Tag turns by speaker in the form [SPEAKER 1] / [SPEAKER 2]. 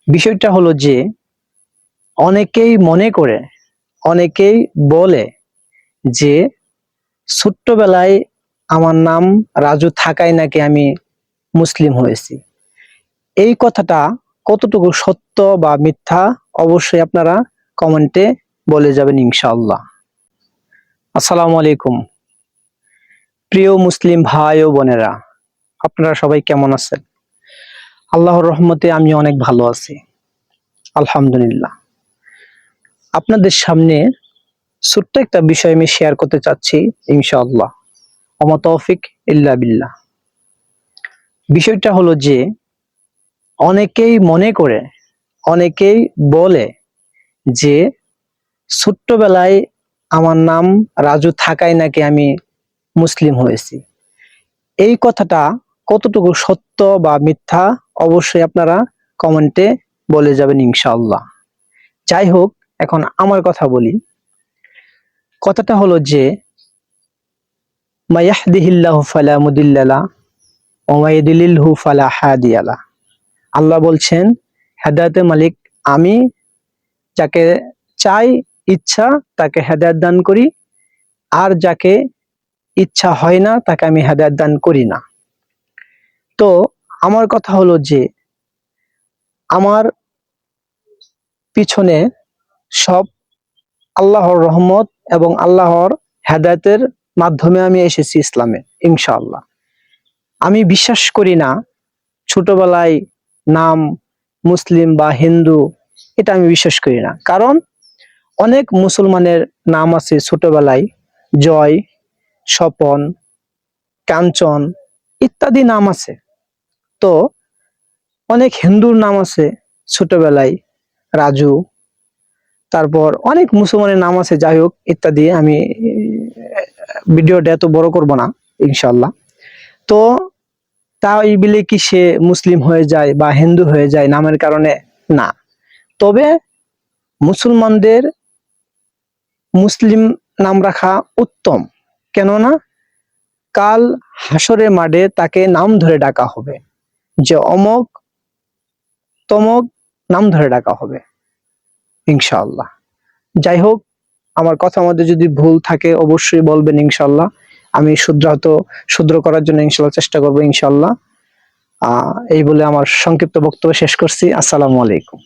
[SPEAKER 1] বিষয়টা হলো যে অনেকেই মনে করে, অনেকেই বলে যে ছোট্টবেলায় আমার নাম রাজু থাকায় নাকি আমি মুসলিম হয়েছি। এই কথাটা কতটুকু সত্য বা মিথ্যা অবশ্যই আপনারা কমেন্টে বলে যাবেন ইনশাআল্লাহ। আসসালামু আলাইকুম প্রিয় মুসলিম ভাই ও বোনেরা, আপনারা সবাই কেমন আছেন? আল্লাহর রহমতে আমি অনেক ভালো আছি, আলহামদুলিল্লাহ। আপনাদের সামনে ছোট্ট একটা বিষয় আমি শেয়ার করতে চাচ্ছি ইনশাআল্লাহ। ওমা তৌফিক ইল্লা বিল্লাহ। বিষয়টা হলো যে অনেকেই মনে করে, অনেকেই বলে যে ছোট্টবেলায় আমার নাম রাজু থাকায় নাকি আমি মুসলিম হয়েছি। এই কথাটা কতটুকু সত্য বা মিথ্যা অবশ্যই আপনারা কমেন্টে বলে যাবেন ইনশাআল্লাহ। যাই হোক, এখন আমার কথা বলি। কথাটা হলো যে মাইয়াহদিহিল্লাহু ফালা মুদিল্লা লাহু ওয়া মাইয়ুদ্লিলহু ফালা হাদিয়া লাহু। আল্লাহ বলছেন, হেদায়েতের মালিক আমি, যাকে চাই ইচ্ছা তাকে হেদায়েত দান করি, আর যাকে ইচ্ছা হয় না তাকে আমি হেদায়েত দান করি না। তো আমার কথা হলো যে আমার পিছনে সব আল্লাহর রহমত এবং আল্লাহর হেদায়েতের মাধ্যমে আমি এসেছি ইসলামে ইনশাআল্লাহ। আমি বিশ্বাস করি না ছোটবেলায় নাম মুসলিম বা হিন্দু, এটা আমি বিশ্বাস করি না। কারণ অনেক মুসলমানের নাম আছে ছোটবেলায়, জয়, স্বপন, কাঞ্চন ইত্যাদি নাম আছে। তো অনেক হিন্দুর নাম আছে ছোটবেলায়, রাজু, তারপর অনেক মুসলমানের নাম আছে, যাই হোক ইত্যাদি। আমি ভিডিওটা এত বড় করব না ইনশাআল্লাহ। তো তাই বলে কি সে মুসলিম হয়ে যায় বা হিন্দু হয়ে যায় নামের কারণে? না। তবে মুসলমানদের মুসলিম নাম রাখা উত্তম, কেননা কাল হাসরের মাঠে তাকে নাম ধরে ডাকা হবে, যে অমক তমক নাম ধরে ডাকা হবে ইনশাআল্লাহ। যাই হোক, আমার কথার মধ্যে যদি ভুল থাকে অবশ্যই বলবেন ইনশাআল্লাহ। আমি শুদ্ধ করার জন্য ইনশাআল্লাহ চেষ্টা করবো ইনশাআল্লাহ। এই বলে আমার সংক্ষিপ্ত বক্তব্য শেষ করছি। আসসালামু আলাইকুম।